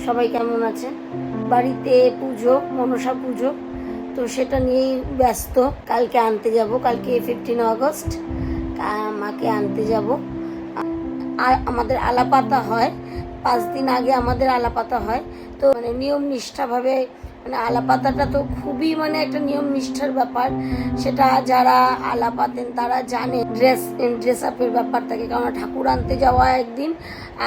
সবাই কেমন আছে? বাড়িতে পুজো, মনসা পুজো, তো সেটা নিয়েই ব্যস্ত। কালকে আনতে যাব, কালকে 15 আগস্ট মাকে আনতে যাব। আর আমাদের আলাপাতা হয়, 5 দিন আগে আমাদের আলাপাতা হয়। তো মানে নিয়ম নিষ্ঠাভাবে, মানে আলাপাতাটা তো খুবই মানে একটা নিয়ম নিষ্ঠার ব্যাপার। সেটা যারা আলাপাতেন তারা জানে। ড্রেস আপের ব্যাপার থাকে, কারণ ঠাকুর আনতে যাওয়া একদিন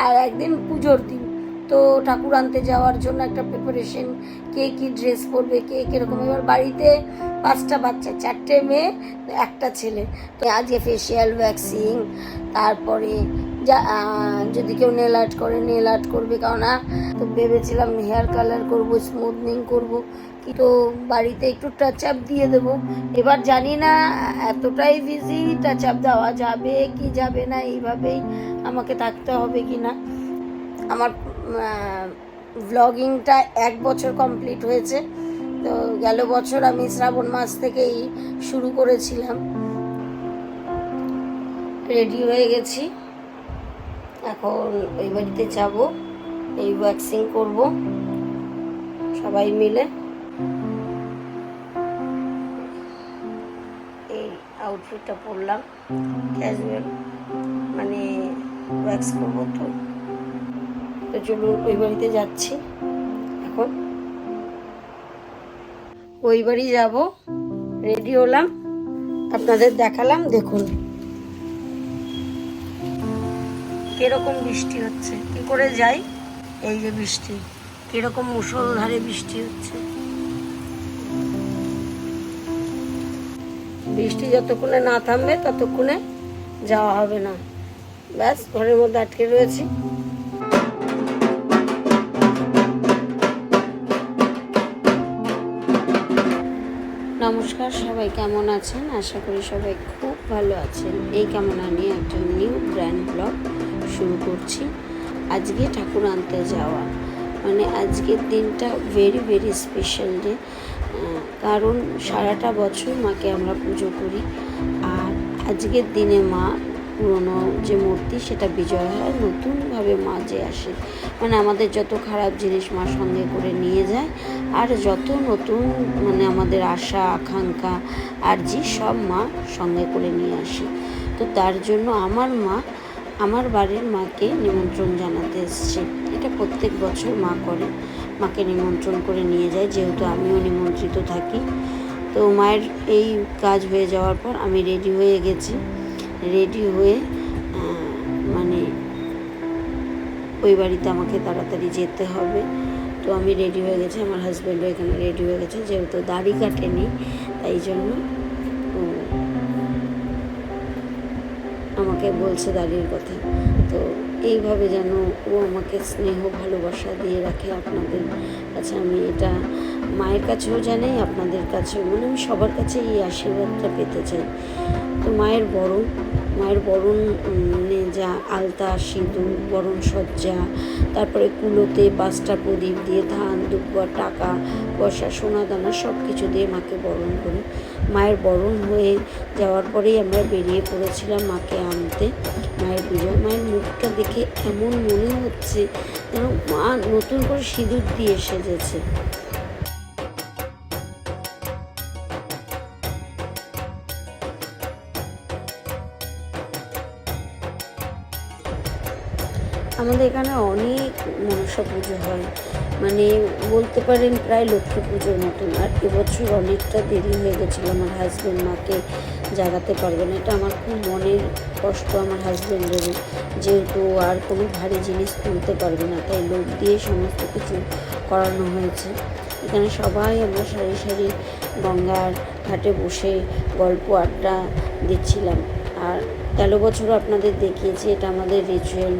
আর একদিন পুজোর দিন। তো ঠাকুর আনতে যাওয়ার জন্য একটা প্রিপারেশন, কে কি ড্রেস পরবে, কে কীরকম। এবার বাড়িতে 5টা বাচ্চা, 4টে মেয়ে, একটা ছেলে। তো আজকে ফেসিয়াল, ভ্যাক্সিং, তারপরে যদি কেউ নেল আর্ট করে নেল আর্ট করবে। কারণ তো ভেবেছিলাম হেয়ার কালার করব, স্মুথনিং করব, কিন্তু বাড়িতে একটু টাচ আপ দিয়ে দেবো। এবার জানি না এতটাই বিজি টাচ আপ দেওয়া যাবে কি যাবে না, এইভাবেই আমাকে থাকতে হবে কি না। আমার ভ্লগিংটা 1 বছর কমপ্লিট হয়েছে। তো গেল বছর আমি শ্রাবণ মাস থেকেই শুরু করেছিলাম। রেডি হয়ে গেছি, এখন ওই বাড়িতে যাব, এই ভ্যাক্সিং করব সবাই মিলে। এই আউটফিটটা পরলাম, ক্যাজুয়াল, মানে ভ্যাক্স করবো। তো চলুন ওই বাড়িতে যাচ্ছি। এখন ওই বাড়ি যাব, রেডি হলাম, আপনাদের দেখালাম। দেখুন কিরকম বৃষ্টি হচ্ছে, কি করে যাই। এই যে বৃষ্টি, কিরকম মুষলধারে বৃষ্টি হচ্ছে। বৃষ্টি যতক্ষণে না থামবে ততক্ষণে যাওয়া হবে না। ব্যাস, ঘরের মধ্যে আটকে রয়েছি। নমস্কার, সবাই কেমন আছেন? আশা করি সবাই খুব ভালো আছেন। এই কামনা নিয়ে একটা নিউ ব্র্যান্ড ব্লগ শুরু করছি। আজকে ঠাকুর আনতে যাওয়া, মানে আজকের দিনটা ভেরি ভেরি স্পেশাল ডে। কারণ সারাটা বছর মাকে আমরা পুজো করি, আর আজকের দিনে মা পুরনো যে মূর্তি সেটা বিজয় হয়, নতুনভাবে মা যে আসে, মানে আমাদের যত খারাপ জিনিস মা সঙ্গে করে নিয়ে যায়, আর যত নতুন মানে আমাদের আশা আকাঙ্ক্ষা আর যে সব মা সঙ্গে করে নিয়ে আসে। তো তার জন্য আমার মা আমার বাড়ির মাকে নিমন্ত্রণ জানাতে এসছে। এটা প্রত্যেক বছর মা করে, মাকে নিমন্ত্রণ করে নিয়ে যায়, যেহেতু আমিও নিমন্ত্রিত থাকি। তো মায়ের এই কাজ হয়ে যাওয়ার পর আমি রেডি হয়ে গেছি। রেডি হয়ে মানে ওই বাড়িতে আমাকে তাড়াতাড়ি যেতে হবে। তো আমি রেডি হয়ে গেছি, আমার হাজব্যান্ডও এখানে রেডি হয়ে গেছে, যেহেতু দাড়ি কাটেনি তাই জন্য আমাকে বলছে দাড়ির কথা। তো এইভাবে যেন ও আমাকে স্নেহ ভালোবাসা দিয়ে রাখে। আপনাদের কাছে আমি এটা মায়ের কাছেও জানি, আপনাদের কাছেও, মানে আমি সবার কাছে এই আশীর্বাদটা পেতে চাই। তো মায়ের বরণে যা আলতা, সিঁদুর, বরণ সজ্জা, তারপরে কুলোতে 5টা প্রদীপ দিয়ে ধান, দুব্বা, টাকা পয়সা, সোনা দানা সব কিছু দিয়ে মাকে বরণ করি। মায়ের বরণ হয়ে যাওয়ার পরেই আমরা বেরিয়ে পড়েছিলাম মাকে আনতে। মায়ের বিজয়, মায়ের মুখটা দেখে এমন মনে হচ্ছে যেন মা নতুন করে সিঁদুর দিয়ে সেজেছে। আমাদের এখানে অনেক মনসা পুজো হয়, মানে বলতে পারেন প্রায় লক্ষ্মী পুজোর মতন। আর এবছর অনেকটা দেরি হয়ে গেছিলো, আমার হাজব্যান্ড মাকে জাগাতে পারবে না। এটা আমার খুব মনের কষ্ট আমার হাজব্যান্ডেরও, যেহেতু আর কোনো ভারী জিনিস তুলতে পারবে না, তাই লোক দিয়ে সমস্ত কিছু করানো হয়েছে। এখানে সবাই আমরা সারি সারি গঙ্গার ঘাটে বসে গল্প আড্ডা দিচ্ছিলাম। আর গেল বছরও আপনাদের দেখিয়েছি, এটা আমাদের রিচুয়াল।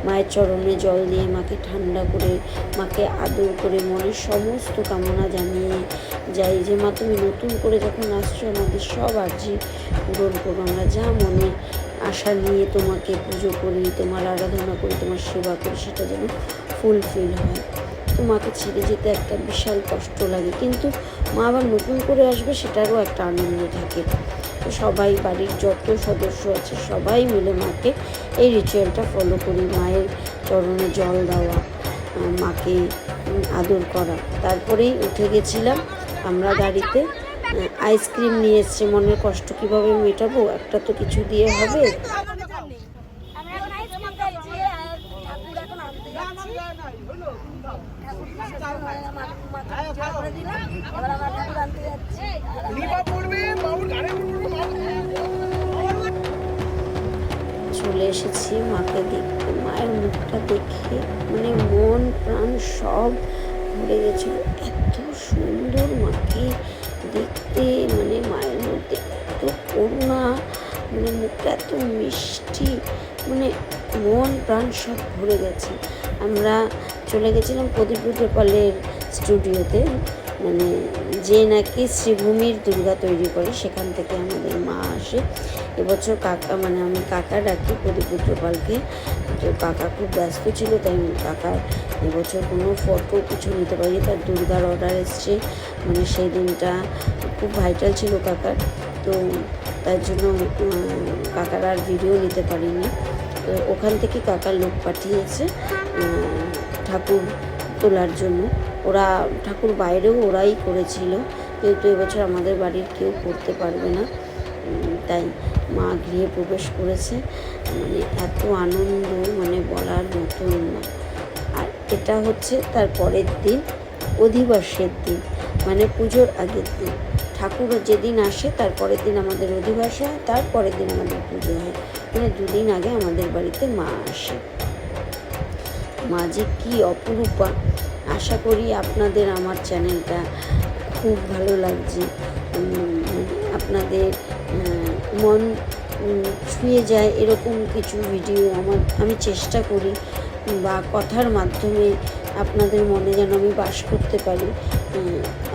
মায়ের চরণে জল দিয়ে মাকে ঠান্ডা করে, মাকে আদর করে মনের সমস্ত কামনা জানিয়ে যাই যে মা তুমি নতুন করে যখন আসছো আমাদের সব আর্জি পূরণ করো। আমরা যা মনে আশা নিয়ে তোমাকে পুজো করি, তোমার আরাধনা করি, তোমার সেবা করি, সেটা যেন ফুলফিল হয়। তো মাকে ছেড়ে যেতে একটা বিশাল কষ্ট লাগে, কিন্তু মা আবার নতুন করে আসবে সেটারও একটা আনন্দ থাকে। তো সবাই, বাড়ির যত সদস্য আছে সবাই মিলে মাকে এই রিচুয়ালটা ফলো করি। মায়ের চরণে জল দেওয়া, মাকে আদর করা। তারপরেই উঠে গেছিলাম আমরা গাড়িতে। আইসক্রিম নিয়ে এসছে, মনের কষ্ট কীভাবে মেটাবো, একটা তো কিছু দিয়ে হবে। চলে এসেছি মাকে দেখতে। মায়ের মুখটা দেখে মানে মন প্রাণ সব ভরে গেছিল। এত সুন্দর মাকে দেখতে, মানে মায়ের মধ্যে এত করুণা, মানে মুখটা এত মিষ্টি, মানে মন প্রাণ সব ভরে গেছে। আমরা চলে গেছিলাম প্রদীপ রুদ্রপালের স্টুডিওতে, মানে যে নাকি শ্রীভূমির দুর্গা তৈরি করে, সেখান থেকে আমাদের মা আসে। এবছর কাকা, মানে আমি কাকা ডাকি প্রদীপ রুদ্রপালকে, তো কাকা খুব ব্যস্ত ছিল, তাই কাকার এবছর কোনো ফটো কিছু নিতে পারিনি। তার দুর্গার অর্ডার এসছে, মানে সেই দিনটা খুব ভাইটাল ছিল কাকার, তো তার জন্য কাকার আর ভিডিও নিতে পারিনি। তো ওখান থেকে কাকার লোক পাঠিয়েছে ঠাকুর তোলার জন্য। ওরা ঠাকুর বাইরেও ওরাই করেছিল, যেহেতু এবছর আমাদের বাড়ির কেউ করতে পারবে না, তাই মা গৃহে প্রবেশ করেছে। মানে এত আনন্দ, মানে বলার মতন না। আর এটা হচ্ছে তার পরের দিন, অধিবাসের দিন, মানে পুজোর আগের দিন। ঠাকুর যেদিন আসে তার পরের দিন আমাদের অধিবাস হয়, তারপরের দিন আমাদের পুজো হয়, মানে দুদিন আগে আমাদের বাড়িতে মা আসে। মা যে কী অপরূপা। আশা করি আপনাদের আমার চ্যানেলটা খুব ভালো লাগছে, আপনাদের মন ছুঁয়ে যায় এরকম কিছু ভিডিও আমি চেষ্টা করি, বা কথার মাধ্যমে আপনাদের মনে যেন আমি বাস করতে পারি।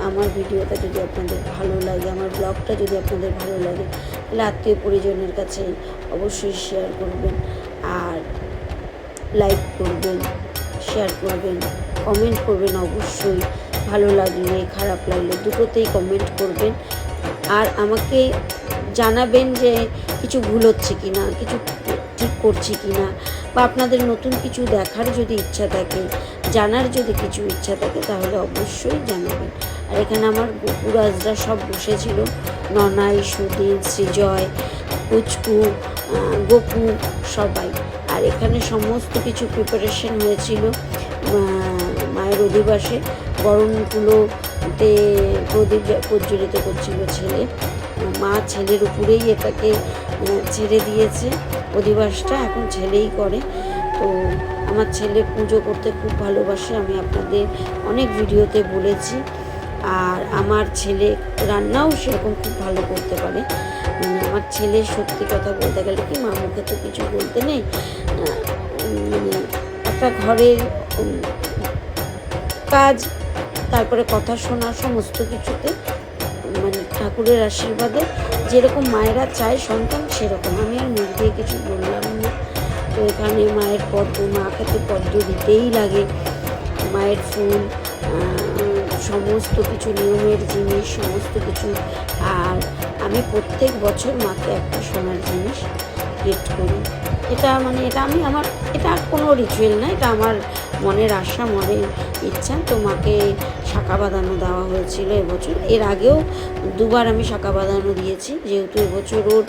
আমার ভিডিওটা যদি আপনাদের ভালো লাগে, আমার ব্লগটা যদি আপনাদের ভালো লাগে, তাহলে আত্মীয় পরিজনের কাছে অবশ্যই শেয়ার করবেন, আর লাইক করবেন, শেয়ার করবেন, কমেন্ট করবেন। অবশ্যই ভালো লাগলে খারাপ লাগলে দুটোতেই কমেন্ট করবেন, আর আমাকে জানাবেন যে কিছু ভুল হচ্ছে কি না, কিছু ঠিক করছি কি না, বা আপনাদের নতুন কিছু দেখার যদি ইচ্ছা থাকে, জানার যদি কিছু ইচ্ছা থাকে, তাহলে অবশ্যই জানাবেন। আর এখানে আমার গোপুরাজরা সব বসেছিল, ননাই, সুদিন, সৃজয়, পুচকু, গোপু, সবাই। আর এখানে সমস্ত কিছু প্রিপারেশন হয়েছিল মায়ের অধিবাসে। বরণগুলোতে প্রদীপ প্রজ্বলিত করছিল ছেলে। মা ছেলের উপরেই এটাকে ছেড়ে দিয়েছে অধিবাসটা, এখন ছেলেই করে। তো আমার ছেলে পুজো করতে খুব ভালোবাসে, আমি আপনাদের অনেক ভিডিওতে বলেছি। আর আমার ছেলে রান্নাও সেরকম খুব ভালো করতে পারে। আমার ছেলে সত্যি কথা বলতে গেলে কি, মা মুখে তো কিছু বলতে নেই, মানে একটা ঘরের কাজ, তারপরে কথা শোনা, সমস্ত কিছুতে মানে ঠাকুরের আশীর্বাদে যেরকম মায়েরা চায় সন্তান, সেরকম। আমি আর মুখ দিয়ে কিছু বললাম না। তো এখানে মায়ের পদ্ম, মাকে তো পদ্ম দিতেই লাগে, মায়ের ফুল, সমস্ত কিছু নিয়মের জিনিস, সমস্ত কিছু। আর আমি প্রত্যেক বছর মাকে একটা সোনার জিনিস গিফট করি। এটা মানে এটা কোনো রিচুয়াল না, এটা আমার মনের আশা, মনের ইচ্ছা। তো মাকে শাঁখা বাঁধানো দেওয়া হয়েছিল এবছর। এর আগেও দুবার আমি শাঁখা বাঁধানো দিয়েছি, যেহেতু এবছর ওর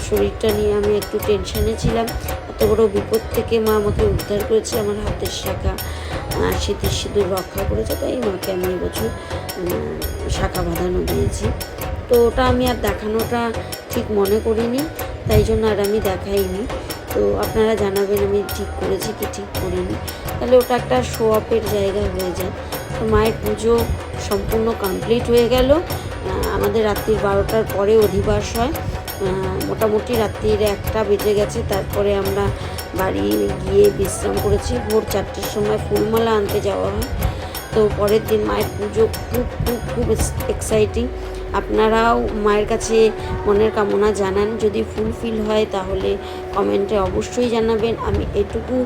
শরীরটা নিয়ে আমি একটু টেনশানে ছিলাম। এত বড় বিপদ থেকে মা আমাকে উদ্ধার করেছে, আমার হাতের শাঁখা স্মৃতির সিঁদুর রক্ষা করেছে, তাই মাকে আমি এবছর শাঁখা বাঁধানো দিয়েছি। তো ওটা আমি আর দেখানোটা ঠিক মনে করিনি, তাই জন্য আর আমি দেখাইনি। তো আপনারা জানাবেন আমি ঠিক করেছি কি ঠিক করিনি, তাহলে ওটা একটা শো অফের জায়গা হয়ে যায়। তো মায়ের পুজো সম্পূর্ণ কমপ্লিট হয়ে গেল। আমাদের রাত্রির 12টার পরে অধিবাস হয়, মোটামুটি রাত্রির 1টা বেজে গেছে। তারপরে আমরা বাড়ি গিয়ে বিশ্রাম করেছি। ভোর 4টের সময় ফুলমালা আনতে যাওয়া হয়। তো পরের দিন মায়ের পুজো খুব খুব খুব এক্সাইটিং। আপনারাও মায়ের কাছে মনের কামনা জানান, যদি ফুলফিল হয় তাহলে কমেন্টে অবশ্যই জানাবেন। আমি এটুকু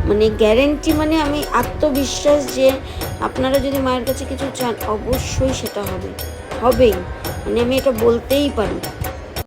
মানে গ্যারেন্টি, মানে আমি আত্মবিশ্বাস যে আপনারা যদি মায়ের কাছে কিছু চান অবশ্যই সেটা হবেই, মানে আমি এটা বলতেই পারি।